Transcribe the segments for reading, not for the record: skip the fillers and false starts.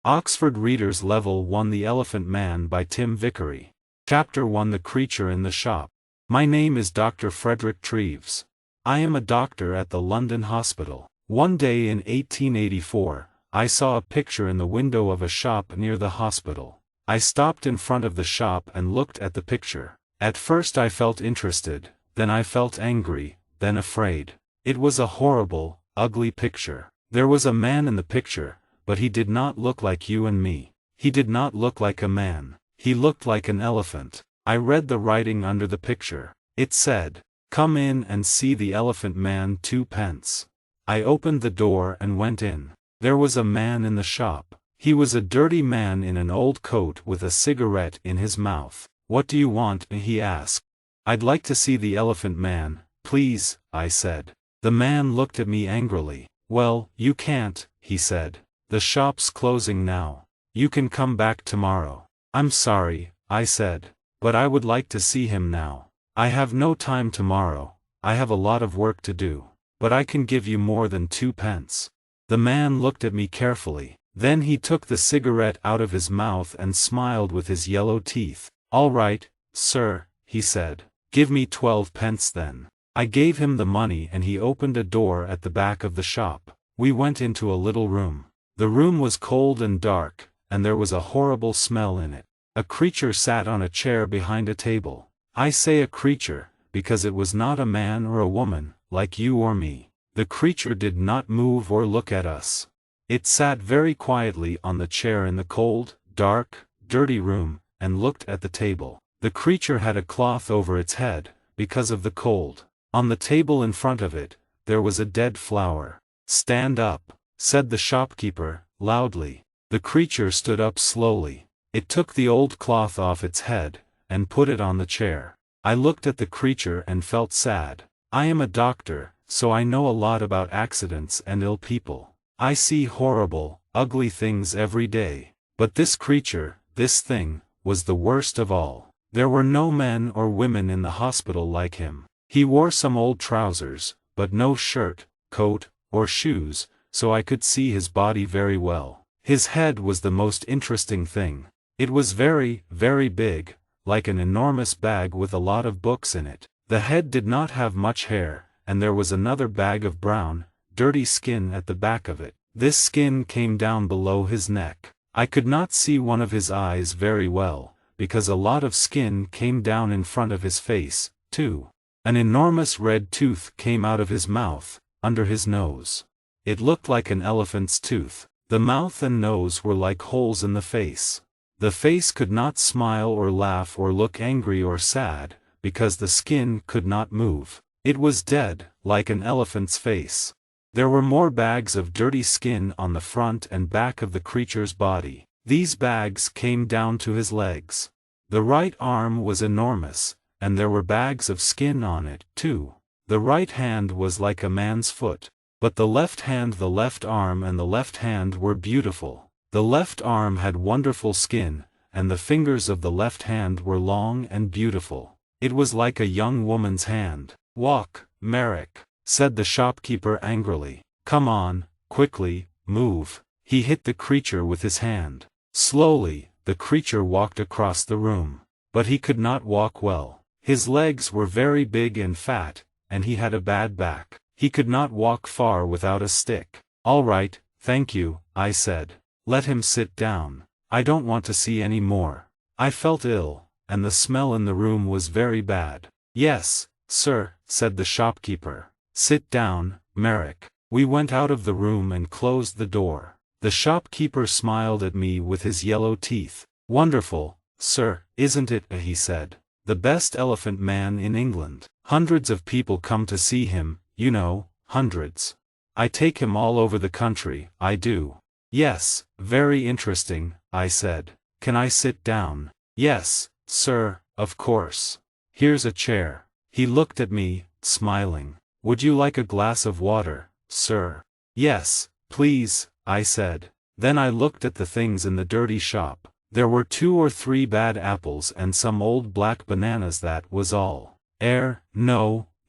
Oxford Readers Level 1 The Elephant Man by Tim Vicary. Chapter 1 The Creature in the Shop. My name is Dr. Frederick Treves. I am a doctor at the London hospital. One day in 1884, I saw a picture in the window of a shop near the hospital. I stopped in front of the shop and looked at the picture. At first I felt interested, then I felt angry, then afraid. It was a horrible, ugly picture. There was a man in the picture, but he did not look like you and me. He did not look like a man. He looked like an elephant. I read the writing under the picture. It said, "Come in and see the Elephant Man, 2 pence." I opened the door and went in. There was a man in the shop. He was a dirty man in an old coat with a cigarette in his mouth. "What do you want?" he asked. "I'd like to see the Elephant Man, please," I said. The man looked at me angrily. "Well, you can't," he said. "The shop's closing now. You can come back tomorrow." "I'm sorry," I said, "but I would like to see him now. I have no time tomorrow, I have a lot of work to do. But I can give you more than 2 pence. The man looked at me carefully. Then he took the cigarette out of his mouth and smiled with his yellow teeth. "All right, sir," he said. "Give me 12 pence then." I gave him the money and he opened a door at the back of the shop. We went into a little room. The room was cold and dark, and there was a horrible smell in it. A creature sat on a chair behind a table. I say a creature, because it was not a man or a woman, like you or me. The creature did not move or look at us. It sat very quietly on the chair in the cold, dark, dirty room, and looked at the table. The creature had a cloth over its head, because of the cold. On the table in front of it, there was a dead flower. "Stand up," said the shopkeeper, loudly. The creature stood up slowly. It took the old cloth off its head, and put it on the chair. I looked at the creature and felt sad. I am a doctor, so I know a lot about accidents and ill people. I see horrible, ugly things every day. But this creature, this thing, was the worst of all. There were no men or women in the hospital like him. He wore some old trousers, but no shirt, coat, or shoes, so I could see his body very well. His head was the most interesting thing. It was very, very big, like an enormous bag with a lot of books in it. The head did not have much hair, and there was another bag of brown, dirty skin at the back of it. This skin came down below his neck. I could not see one of his eyes very well, because a lot of skin came down in front of his face, too. An enormous red tooth came out of his mouth, under his nose. It looked like an elephant's tooth. The mouth and nose were like holes in the face. The face could not smile or laugh or look angry or sad, because the skin could not move. It was dead, like an elephant's face. There were more bags of dirty skin on the front and back of the creature's body. These bags came down to his legs. The right arm was enormous, and there were bags of skin on it, too. The right hand was like a man's foot. But the left hand, the left arm and the left hand were beautiful. The left arm had wonderful skin, and the fingers of the left hand were long and beautiful. It was like a young woman's hand. "Walk, Merrick," said the shopkeeper angrily. "Come on, quickly, move." He hit the creature with his hand. Slowly, the creature walked across the room. But he could not walk well. His legs were very big and fat, and he had a bad back. He could not walk far without a stick. "All right, thank you," I said. "Let him sit down. I don't want to see any more." I felt ill, and the smell in the room was very bad. "Yes, sir," said the shopkeeper. "Sit down, Merrick." We went out of the room and closed the door. The shopkeeper smiled at me with his yellow teeth. "Wonderful, sir, isn't it?" he said. "The best elephant man in England. Hundreds of people come to see him, you know, hundreds. I take him all over the country, I do." "Yes, very interesting," I said. "Can I sit down?" "Yes, sir, of course. Here's a chair." He looked at me, smiling. "Would you like a glass of water, sir?" "Yes, please," I said. Then I looked at the things in the dirty shop. There were 2 or 3 bad apples and some old black bananas, that was all.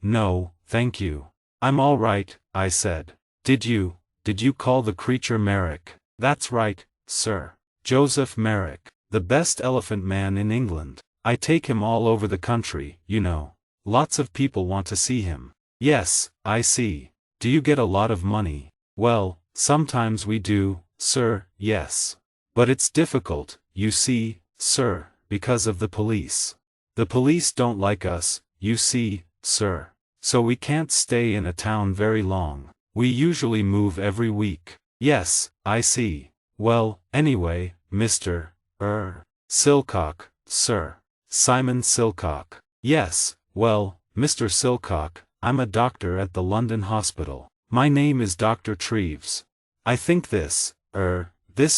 No, thank you. "I'm all right," I said. Did you call the creature Merrick?" "That's right," sir. Joseph Merrick, the best elephant man in England. I take him all over the country, you know. Lots of people want to see him. Yes, I see. Do you get a lot of money? Well, sometimes we do, sir, yes. But it's difficult, you see, sir, because of the police. The police don't like us, you see, sir. So we can't stay in a town very long. We usually move every week. Yes, I see. Well, anyway, Mr. Silcock, sir. Simon Silcock. Yes, well, Mr. Silcock, I'm a doctor at the London hospital. My name is Dr. Treves. I think this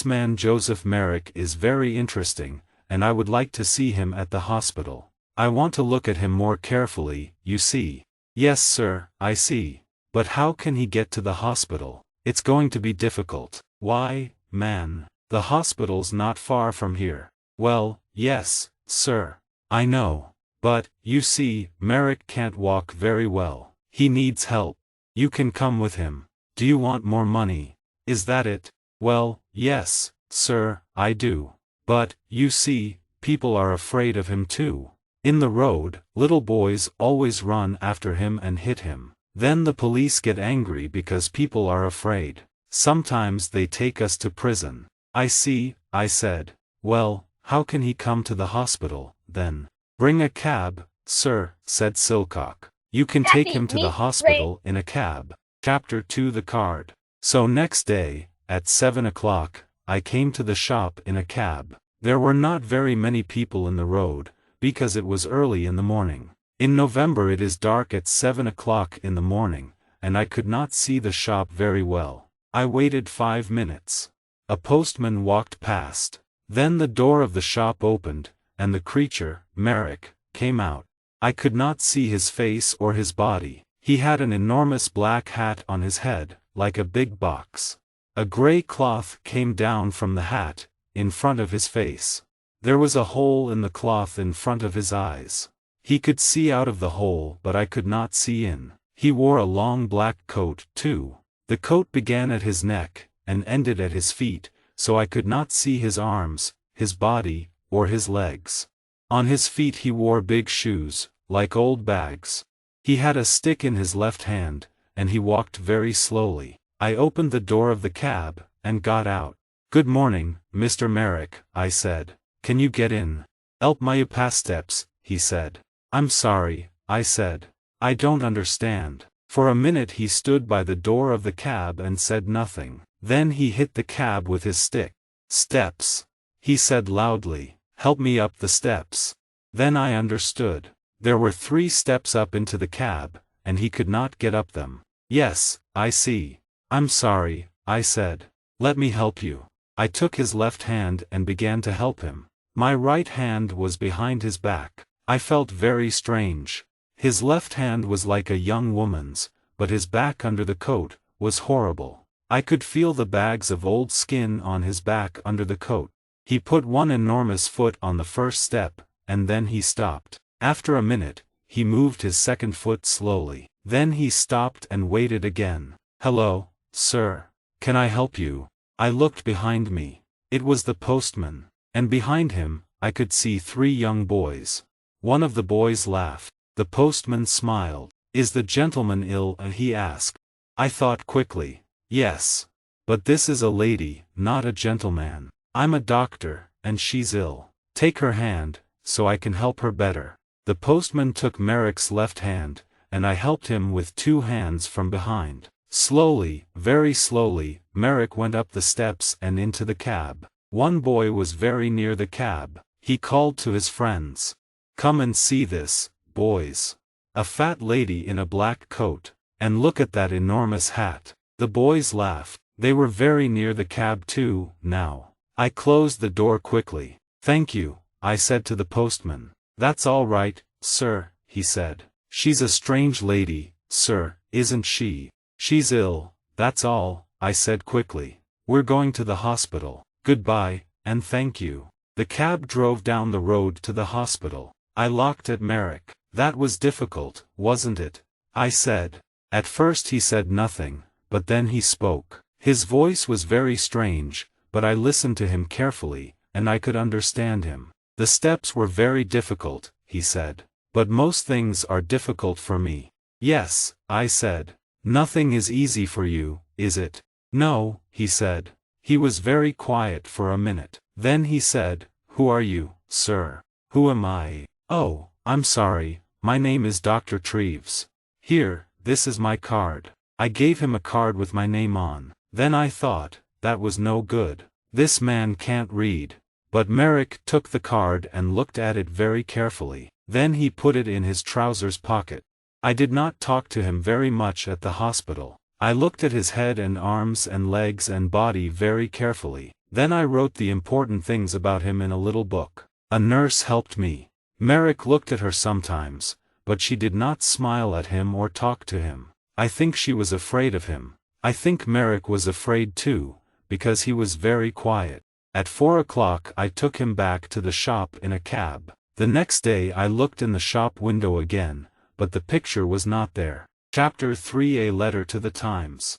man Joseph Merrick is very interesting, and I would like to see him at the hospital. I want to look at him more carefully, you see. Yes, sir, I see. But how can he get to the hospital? It's going to be difficult. Why, man, the hospital's not far from here. Well, yes, sir. I know. But, you see, Merrick can't walk very well. He needs help. You can come with him. Do you want more money? Is that it? Well, yes, sir, I do. But, you see, people are afraid of him too. In the road, little boys always run after him and hit him. Then the police get angry because people are afraid. Sometimes they take us to prison. I see, I said. Well, how can he come to the hospital, then? Bring a cab, sir, said Silcock. You can take him to the hospital in a cab. Chapter 2 The Card. So next day, at 7 o'clock, I came to the shop in a cab. There were not very many people in the road, because it was early in the morning. In November it is dark at 7 o'clock in the morning, and I could not see the shop very well. I waited 5 minutes. A postman walked past. Then the door of the shop opened, and the creature, Merrick, came out. I could not see his face or his body. He had an enormous black hat on his head, like a big box. A grey cloth came down from the hat, in front of his face. There was a hole in the cloth in front of his eyes. He could see out of the hole but I could not see in. He wore a long black coat, too. The coat began at his neck, and ended at his feet, so I could not see his arms, his body, or his legs. On his feet he wore big shoes, like old bags. He had a stick in his left hand, and he walked very slowly. I opened the door of the cab, and got out. Good morning, Mr. Merrick, I said. Can you get in? Help my pass steps, he said. I'm sorry, I said. I don't understand. For a minute he stood by the door of the cab and said nothing. Then he hit the cab with his stick. Steps, he said loudly. Help me up the steps. Then I understood. There were 3 steps up into the cab, and he could not get up them. Yes, I see. I'm sorry, I said. Let me help you. I took his left hand and began to help him. My right hand was behind his back. I felt very strange. His left hand was like a young woman's, but his back under the coat was horrible. I could feel the bags of old skin on his back under the coat. He put one enormous foot on the first step, and then he stopped. After a minute, he moved his second foot slowly. Then he stopped and waited again. Hello, sir. Can I help you? I looked behind me. It was the postman. And behind him, I could see 3 young boys. One of the boys laughed. The postman smiled. Is the gentleman ill? He asked. I thought quickly. Yes. But this is a lady, not a gentleman. I'm a doctor, and she's ill. Take her hand, so I can help her better. The postman took Merrick's left hand, and I helped him with 2 hands from behind. Slowly, very slowly, Merrick went up the steps and into the cab. One boy was very near the cab. He called to his friends. Come and see this, boys. A fat lady in a black coat. And look at that enormous hat. The boys laughed. They were very near the cab too, now. I closed the door quickly. Thank you, I said to the postman. That's all right, sir, he said. She's a strange lady, sir, isn't she? She's ill, that's all, I said quickly. We're going to the hospital. Goodbye, and thank you. The cab drove down the road to the hospital. I looked at Merrick. That was difficult, wasn't it? I said. At first he said nothing, but then he spoke. His voice was very strange, but I listened to him carefully, and I could understand him. The steps were very difficult, he said. But most things are difficult for me. Yes, I said. Nothing is easy for you, is it? No, he said. He was very quiet for a minute. Then he said, "Who are you, sir?" "Who am I? Oh, I'm sorry, my name is Dr. Treves. Here, this is my card." I gave him a card with my name on. Then I thought, that was no good. This man can't read. But Merrick took the card and looked at it very carefully. Then he put it in his trousers pocket. I did not talk to him very much at the hospital. I looked at his head and arms and legs and body very carefully. Then I wrote the important things about him in a little book. A nurse helped me. Merrick looked at her sometimes, but she did not smile at him or talk to him. I think she was afraid of him. I think Merrick was afraid too, because he was very quiet. At 4 o'clock I took him back to the shop in a cab. The next day I looked in the shop window again, but the picture was not there. Chapter 3: A Letter to the Times.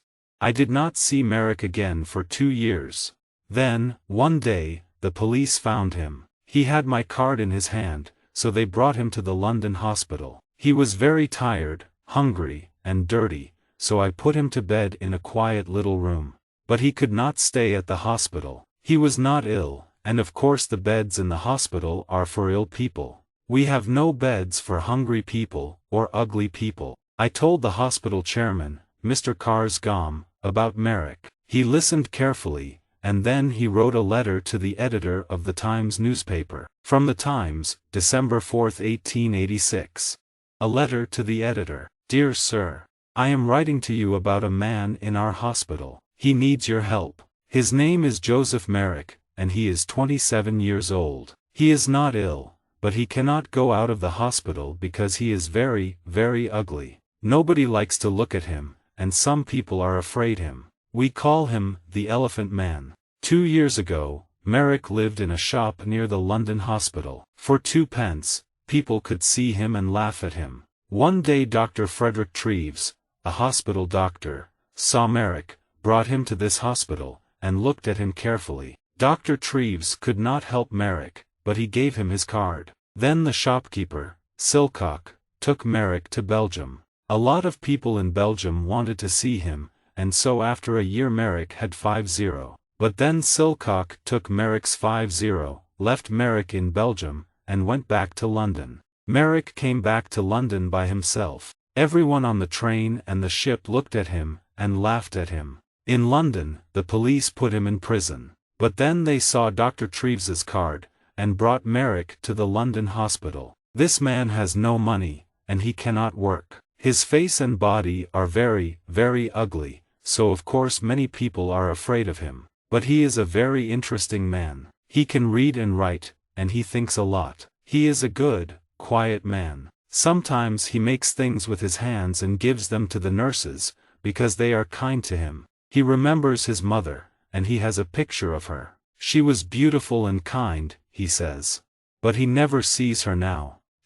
I did not see Merrick again for 2 years. Then, one day, the police found him. He had my card in his hand, so they brought him to the London hospital. He was very tired, hungry, and dirty, so I put him to bed in a quiet little room. But he could not stay at the hospital. He was not ill, and of course the beds in the hospital are for ill people. We have no beds for hungry people, or ugly people. I told the hospital chairman, Mr. Karsgam, about Merrick. He listened carefully, and then he wrote a letter to the editor of the Times newspaper. From the Times, December 4, 1886. A letter to the editor. Dear Sir, I am writing to you about a man in our hospital. He needs your help. His name is Joseph Merrick, and he is 27 years old. He is not ill, but he cannot go out of the hospital because he is very, very ugly. Nobody likes to look at him, and some people are afraid him. We call him the Elephant Man. 2 years ago, Merrick lived in a shop near the London hospital. For 2 pence, people could see him and laugh at him. One day Dr. Frederick Treves, a hospital doctor, saw Merrick, brought him to this hospital, and looked at him carefully. Dr. Treves could not help Merrick, but he gave him his card. Then the shopkeeper, Silcock, took Merrick to Belgium. A lot of people in Belgium wanted to see him, and so after a year Merrick had 50. But then Silcock took Merrick's 50, left Merrick in Belgium, and went back to London. Merrick came back to London by himself. Everyone on the train and the ship looked at him, and laughed at him. In London, the police put him in prison. But then they saw Dr. Treves's card, and brought Merrick to the London hospital. This man has no money, and he cannot work. His face and body are very, very ugly, so of course many people are afraid of him. But he is a very interesting man. He can read and write, and he thinks a lot. He is a good, quiet man. Sometimes he makes things with his hands and gives them to the nurses, because they are kind to him. He remembers his mother, and he has a picture of her. She was beautiful and kind, he says. But he never sees her now.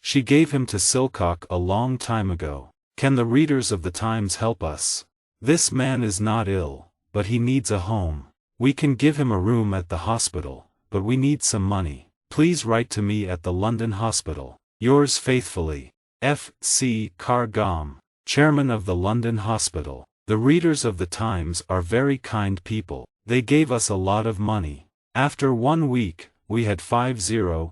She gave him to Silcock a long time ago. Can the readers of the Times help us? This man is not ill, but he needs a home. We can give him a room at the hospital, but we need some money. Please write to me at the London Hospital. Yours faithfully, F. C. Karsgam, Chairman of the London Hospital. The readers of the Times are very kind people. They gave us a lot of money. After 1 week, we had 50,000,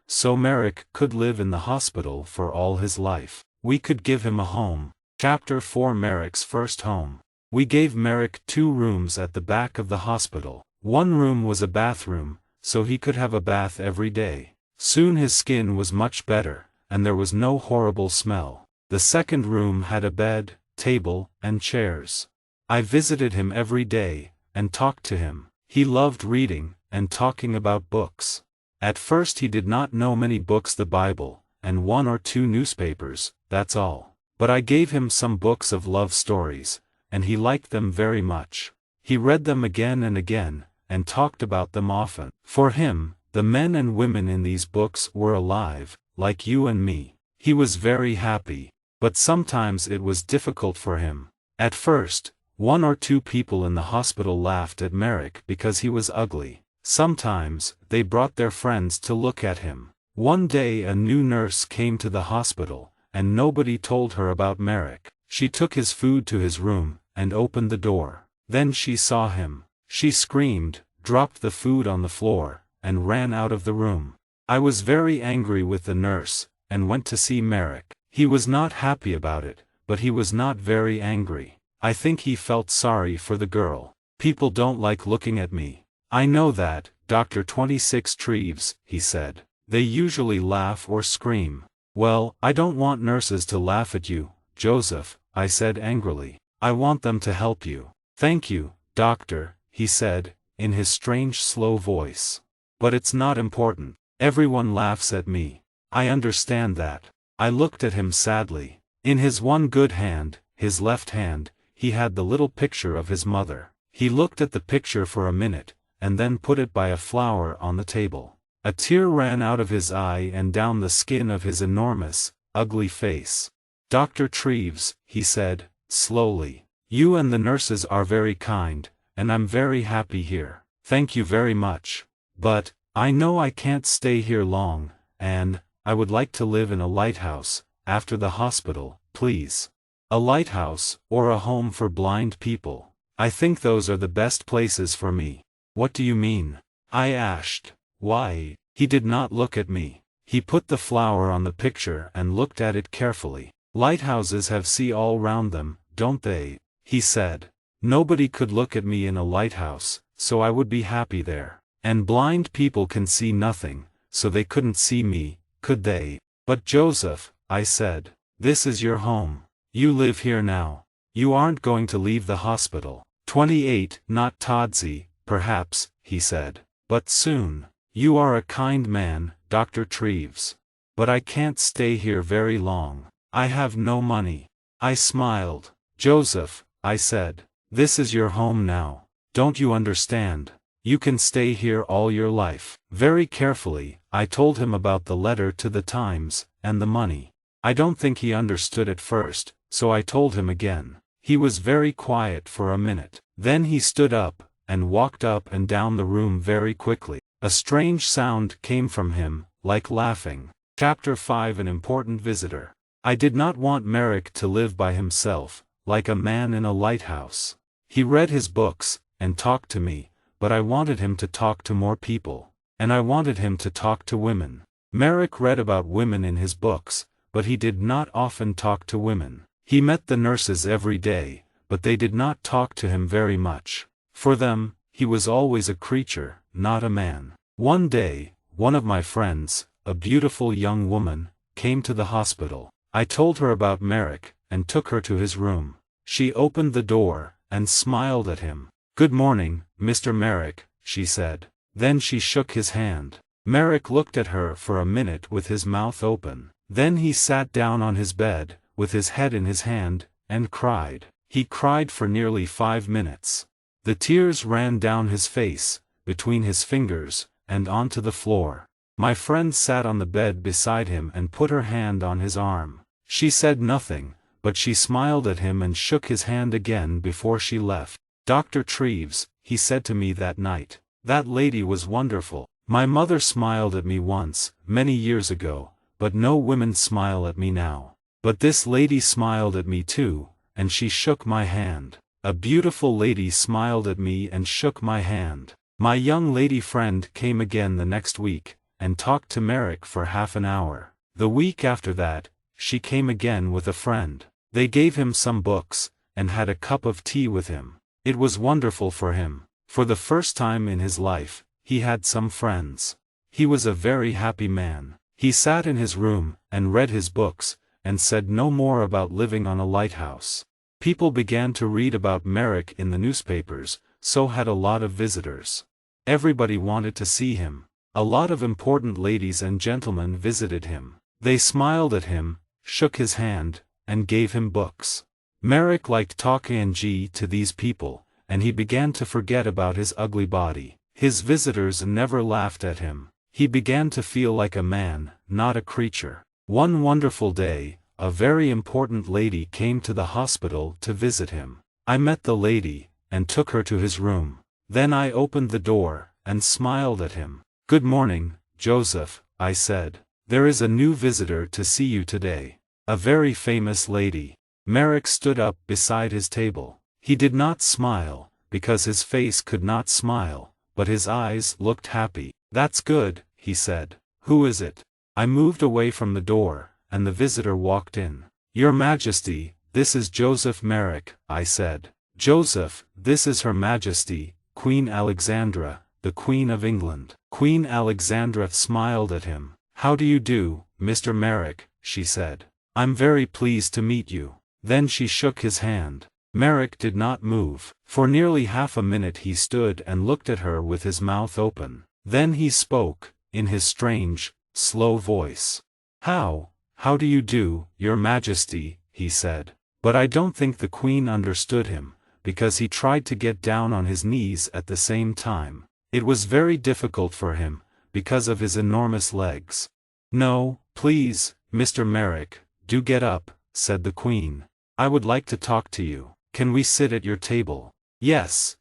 so Merrick could live in the hospital for all his life. We could give him a home. Chapter 4: Merrick's First Home. We gave Merrick 2 rooms at the back of the hospital. One room was a bathroom, so he could have a bath every day. Soon his skin was much better, and there was no horrible smell. The second room had a bed, table, and chairs. I visited him every day, and talked to him. He loved reading, and talking about books. At first he did not know many books, the Bible, and 1 or 2 newspapers, that's all. But I gave him some books of love stories, and he liked them very much. He read them again and again, and talked about them often. For him, the men and women in these books were alive, like you and me. He was very happy. But sometimes it was difficult for him. At first, One or two people in the hospital laughed at Merrick because he was ugly. Sometimes, they brought their friends to look at him. One day a new nurse came to the hospital, and nobody told her about Merrick. She took his food to his room, and opened the door. Then she saw him. She screamed, dropped the food on the floor, and ran out of the room. I was very angry with the nurse, and went to see Merrick. He was not happy about it, but he was not very angry. I think he felt sorry for the girl. People don't like looking at me. I know that, Dr. 26 Treves, he said. They usually laugh or scream. Well, I don't want nurses to laugh at you, Joseph, I said angrily. I want them to help you. Thank you, doctor, he said, in his strange slow voice. But it's not important. Everyone laughs at me. I understand that. I looked at him sadly. In his one good hand, his left hand, he had the little picture of his mother. He looked at the picture for a minute, and then put it by a flower on the table. A tear ran out of his eye and down the skin of his enormous, ugly face. Dr. Treves, he said, slowly, you and the nurses are very kind, and I'm very happy here. Thank you very much. But, I know I can't stay here long, and, I would like to live in a lighthouse, after the hospital, please. A lighthouse, or a home for blind people. I think those are the best places for me. What do you mean? I asked. Why? He did not look at me. He put the flower on the picture and looked at it carefully. Lighthouses have sea all round them, don't they? He said. Nobody could look at me in a lighthouse, so I would be happy there. And blind people can see nothing, so they couldn't see me, could they? But Joseph, I said, this is your home. You live here now. You aren't going to leave the hospital. 28, not Todsey, perhaps, he said. But soon. You are a kind man, Dr. Treves. But I can't stay here very long. I have no money. I smiled. Joseph, I said, this is your home now. Don't you understand? You can stay here all your life. Very carefully, I told him about the letter to the Times, and the money. I don't think he understood at first, so I told him again. He was very quiet for a minute. Then he stood up, and walked up and down the room very quickly. A strange sound came from him, like laughing. Chapter 5 An Important Visitor. I did not want Merrick to live by himself, like a man in a lighthouse. He read his books, and talked to me, but I wanted him to talk to more people. And I wanted him to talk to women. Merrick read about women in his books, but he did not often talk to women. He met the nurses every day, but they did not talk to him very much. For them, he was always a creature, not a man. One day, one of my friends, a beautiful young woman, came to the hospital. I told her about Merrick, and took her to his room. She opened the door, and smiled at him. Good morning, Mr. Merrick, she said. Then she shook his hand. Merrick looked at her for a minute with his mouth open. Then he sat down on his bed, with his head in his hand, and cried. He cried for nearly 5 minutes. The tears ran down his face, between his fingers, and onto the floor. My friend sat on the bed beside him and put her hand on his arm. She said nothing, but she smiled at him and shook his hand again before she left. Dr. Treves, he said to me that night. That lady was wonderful. My mother smiled at me once, many years ago, but no women smile at me now. But this lady smiled at me too, and she shook my hand. A beautiful lady smiled at me and shook my hand. My young lady friend came again the next week, and talked to Merrick for half an hour. The week after that, she came again with a friend. They gave him some books, and had a cup of tea with him. It was wonderful for him. For the first time in his life, he had some friends. He was a very happy man. He sat in his room, and read his books, and said no more about living on a lighthouse. People began to read about Merrick in the newspapers, so had a lot of visitors. Everybody wanted to see him. A lot of important ladies and gentlemen visited him. They smiled at him, shook his hand, and gave him books. Merrick liked talking to these people, and he began to forget about his ugly body. His visitors never laughed at him. He began to feel like a man, not a creature. One wonderful day, a very important lady came to the hospital to visit him. I met the lady, and took her to his room. Then I opened the door, and smiled at him. "Good morning, Joseph," I said. "There is a new visitor to see you today. A very famous lady." Merrick stood up beside his table. He did not smile, because his face could not smile, but his eyes looked happy. "That's good," he said. "Who is it?" I moved away from the door, and the visitor walked in. "Your Majesty, this is Joseph Merrick," I said. "Joseph, this is Her Majesty, Queen Alexandra, the Queen of England." Queen Alexandra smiled at him. "How do you do, Mr. Merrick?" she said. "I'm very pleased to meet you." Then she shook his hand. Merrick did not move. For nearly half a minute he stood and looked at her with his mouth open. Then he spoke, in his strange, slow voice. How do you do, Your Majesty?" he said. But I don't think the Queen understood him, because he tried to get down on his knees at the same time. It was very difficult for him, because of his enormous legs. "No, please, Mr. Merrick, do get up," said the Queen. "I would like to talk to you. Can we sit at your table?" Yes,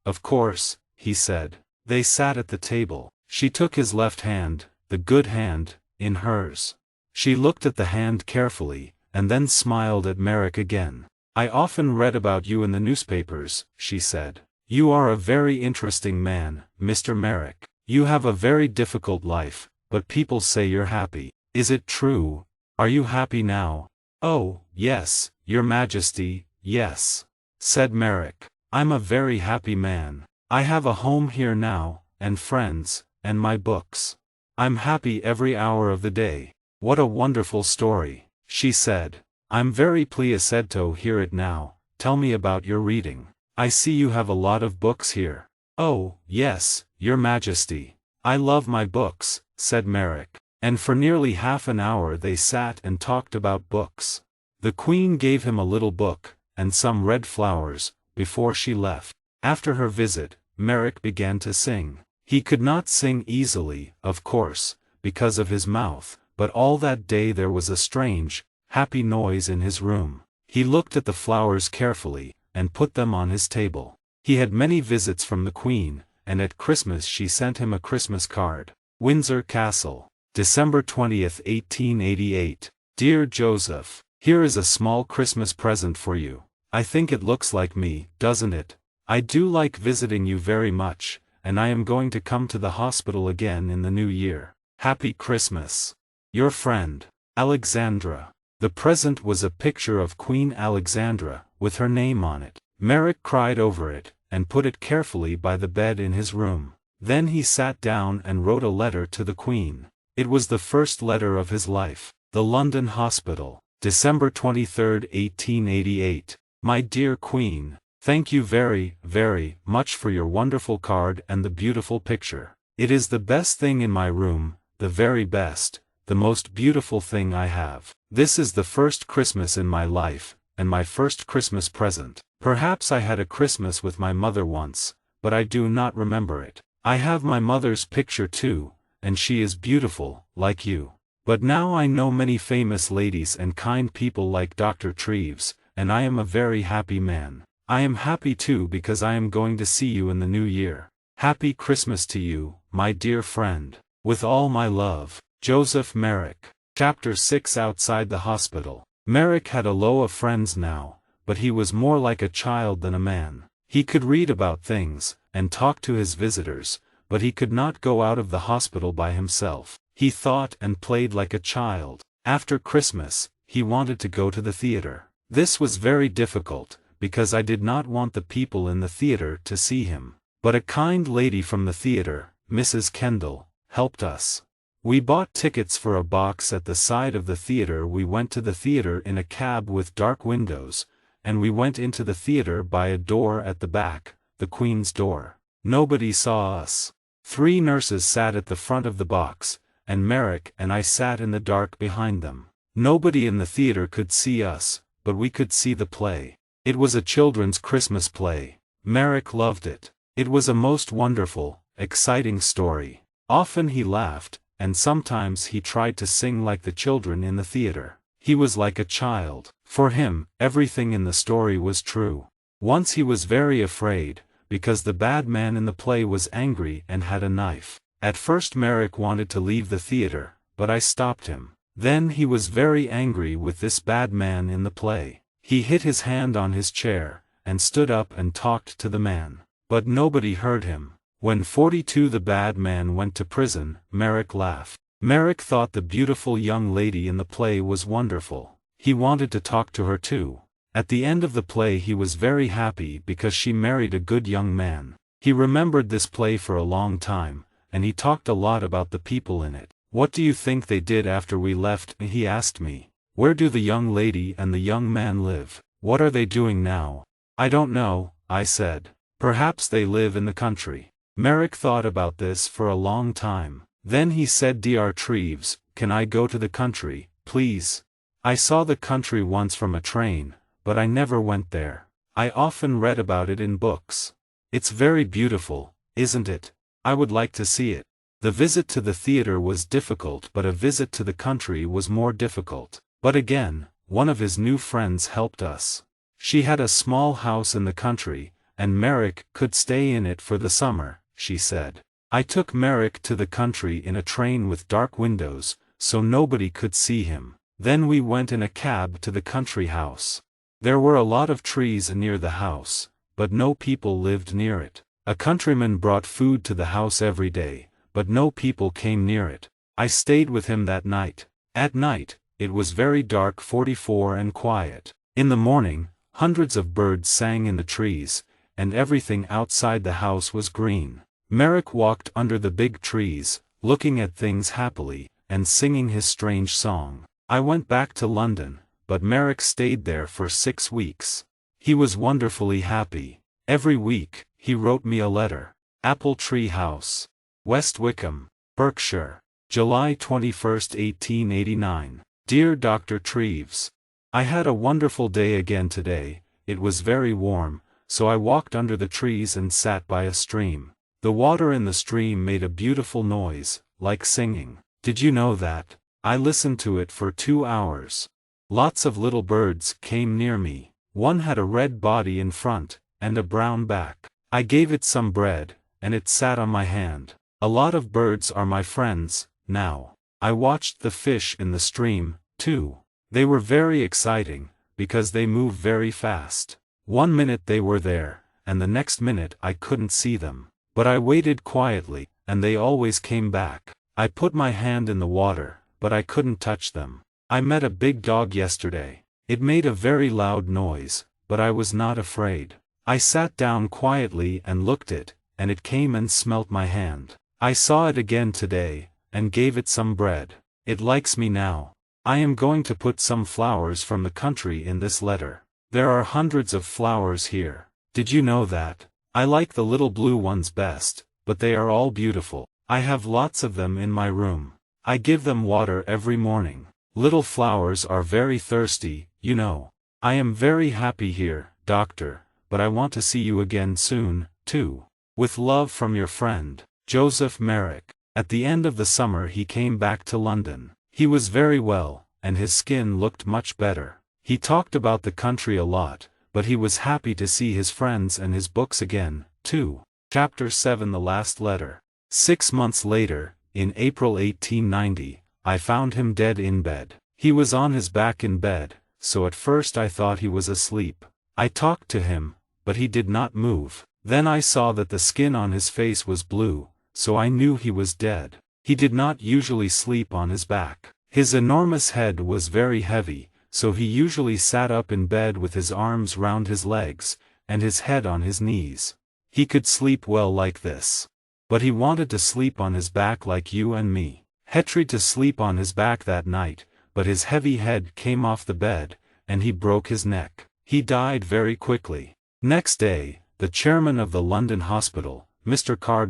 of course," he said. They sat at the table. She took his left hand, the good hand, in hers. She looked at the hand carefully, and then smiled at Merrick again. "I often read about you in the newspapers," she said. "You are a very interesting man, Mr. Merrick. You have a very difficult life, but people say you're happy. Is it true? Are you happy now?" "Oh, yes, Your Majesty, yes," said Merrick. "I'm a very happy man. I have a home here now, and friends, and my books. I'm happy every hour of the day." "What a wonderful story," she said. "I'm very pleased to hear it now. Tell me about your reading. I see you have a lot of books here." "Oh, yes, Your Majesty. I love my books," said Merrick. And for nearly half an hour they sat and talked about books. The Queen gave him a little book, and some red flowers, before she left. After her visit, Merrick began to sing. He could not sing easily, of course, because of his mouth, but all that day there was a strange, happy noise in his room. He looked at the flowers carefully, and put them on his table. He had many visits from the Queen, and at Christmas she sent him a Christmas card. Windsor Castle, December 20th, 1888. Dear Joseph, here is a small Christmas present for you. I think it looks like me, doesn't it? I do like visiting you very much, and I am going to come to the hospital again in the new year. Happy Christmas. Your friend, Alexandra. The present was a picture of Queen Alexandra, with her name on it. Merrick cried over it, and put it carefully by the bed in his room. Then he sat down and wrote a letter to the Queen. It was the first letter of his life. The London Hospital, December 23, 1888. My dear Queen, thank you very, very much for your wonderful card and the beautiful picture. It is the best thing in my room, the very best, the most beautiful thing I have. This is the first Christmas in my life, and my first Christmas present. Perhaps I had a Christmas with my mother once, but I do not remember it. I have my mother's picture too, and she is beautiful, like you. But now I know many famous ladies and kind people like Dr. Treves, and I am a very happy man. I am happy too because I am going to see you in the new year. Happy Christmas to you, my dear friend. With all my love, Joseph Merrick. Chapter 6. Outside the hospital. Merrick had a lot of friends now, but he was more like a child than a man. He could read about things, and talk to his visitors, but he could not go out of the hospital by himself. He thought and played like a child. After Christmas, he wanted to go to the theater. This was very difficult, because I did not want the people in the theater to see him. But a kind lady from the theater, Mrs. Kendall, helped us. We bought tickets for a box at the side of the theater. We went to the theater in a cab with dark windows, and we went into the theater by a door at the back, the Queen's door. Nobody saw us. 3 nurses sat at the front of the box, and Merrick and I sat in the dark behind them. Nobody in the theater could see us, but we could see the play. It was a children's Christmas play. Merrick loved it. It was a most wonderful, exciting story. Often he laughed, and sometimes he tried to sing like the children in the theater. He was like a child. For him, everything in the story was true. Once he was very afraid, because the bad man in the play was angry and had a knife. At first Merrick wanted to leave the theater, but I stopped him. Then he was very angry with this bad man in the play. He hit his hand on his chair, and stood up and talked to the man. But nobody heard him. When 42 the bad man went to prison, Merrick laughed. Merrick thought the beautiful young lady in the play was wonderful. He wanted to talk to her too. At the end of the play he was very happy because she married a good young man. He remembered this play for a long time, and he talked a lot about the people in it. "What do you think they did after we left?" he asked me. "Where do the young lady and the young man live? What are they doing now?" "I don't know," I said. "Perhaps they live in the country." Merrick thought about this for a long time. Then he said, "Dr. Treves, can I go to the country, please? I saw the country once from a train, but I never went there. I often read about it in books. It's very beautiful, isn't it? I would like to see it." The visit to the theater was difficult, but a visit to the country was more difficult. But again, one of his new friends helped us. She had a small house in the country, and Merrick could stay in it for the summer, she said. I took Merrick to the country in a train with dark windows, so nobody could see him. Then we went in a cab to the country house. There were a lot of trees near the house, but no people lived near it. A countryman brought food to the house every day, but no people came near it. I stayed with him that night. At night, it was very dark 44 and quiet. In the morning, hundreds of birds sang in the trees, and everything outside the house was green. Merrick walked under the big trees, looking at things happily, and singing his strange song. I went back to London, but Merrick stayed there for 6 weeks. He was wonderfully happy. Every week, he wrote me a letter. Apple Tree House, West Wickham, Berkshire, July 21, 1889. Dear Dr. Treves, I had a wonderful day again today. It was very warm, so I walked under the trees and sat by a stream. The water in the stream made a beautiful noise, like singing. Did you know that? I listened to it for 2 hours. Lots of little birds came near me. One had a red body in front, and a brown back. I gave it some bread, and it sat on my hand. A lot of birds are my friends, now. I watched the fish in the stream, too. They were very exciting, because they move very fast. One minute they were there, and the next minute I couldn't see them. But I waited quietly, and they always came back. I put my hand in the water, but I couldn't touch them. I met a big dog yesterday. It made a very loud noise, but I was not afraid. I sat down quietly and looked it, and it came and smelt my hand. I saw it again today, and gave it some bread. It likes me now. I am going to put some flowers from the country in this letter. There are hundreds of flowers here. Did you know that? I like the little blue ones best, but they are all beautiful. I have lots of them in my room. I give them water every morning. Little flowers are very thirsty, you know. I am very happy here, Doctor, but I want to see you again soon, too. With love from your friend, Joseph Merrick. At the end of the summer he came back to London. He was very well, and his skin looked much better. He talked about the country a lot, but he was happy to see his friends and his books again, too. Chapter 7 The Last Letter. 6 months later, in April 1890, I found him dead in bed. He was on his back in bed, so at first I thought he was asleep. I talked to him, but he did not move. Then I saw that the skin on his face was blue, so I knew he was dead. He did not usually sleep on his back. His enormous head was very heavy, so he usually sat up in bed with his arms round his legs, and his head on his knees. He could sleep well like this. But he wanted to sleep on his back like you and me. He tried to sleep on his back that night, but his heavy head came off the bed, and he broke his neck. He died very quickly. Next day, the chairman of the London hospital, Mr. Carr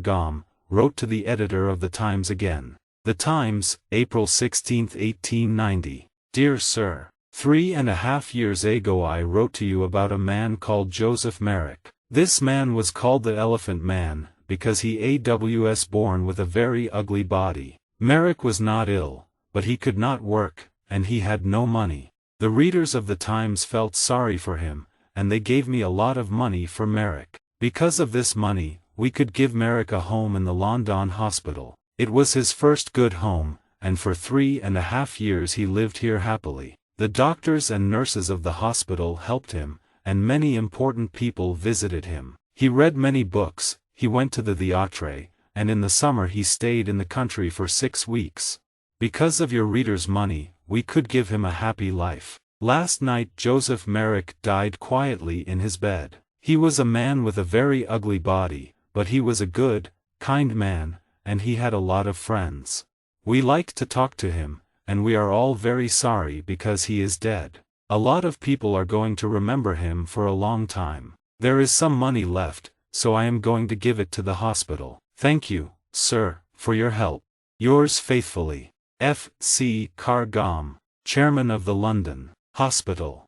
wrote to the editor of the Times again. The Times, April 16, 1890. Dear Sir, 3.5 years ago I wrote to you about a man called Joseph Merrick. This man was called the Elephant Man, because he was born with a very ugly body. Merrick was not ill, but he could not work, and he had no money. The readers of the Times felt sorry for him, and they gave me a lot of money for Merrick. Because of this money, we could give Merrick a home in the London hospital. It was his first good home, and for 3.5 years he lived here happily. The doctors and nurses of the hospital helped him, and many important people visited him. He read many books, he went to the theatre, and in the summer he stayed in the country for 6 weeks. Because of your readers' money, we could give him a happy life. Last night Joseph Merrick died quietly in his bed. He was a man with a very ugly body, but he was a good, kind man, and he had a lot of friends. We liked to talk to him, and we are all very sorry because he is dead. A lot of people are going to remember him for a long time. There is some money left, so I am going to give it to the hospital. Thank you, sir, for your help. Yours faithfully, F. C. Cargam, Chairman of the London Hospital.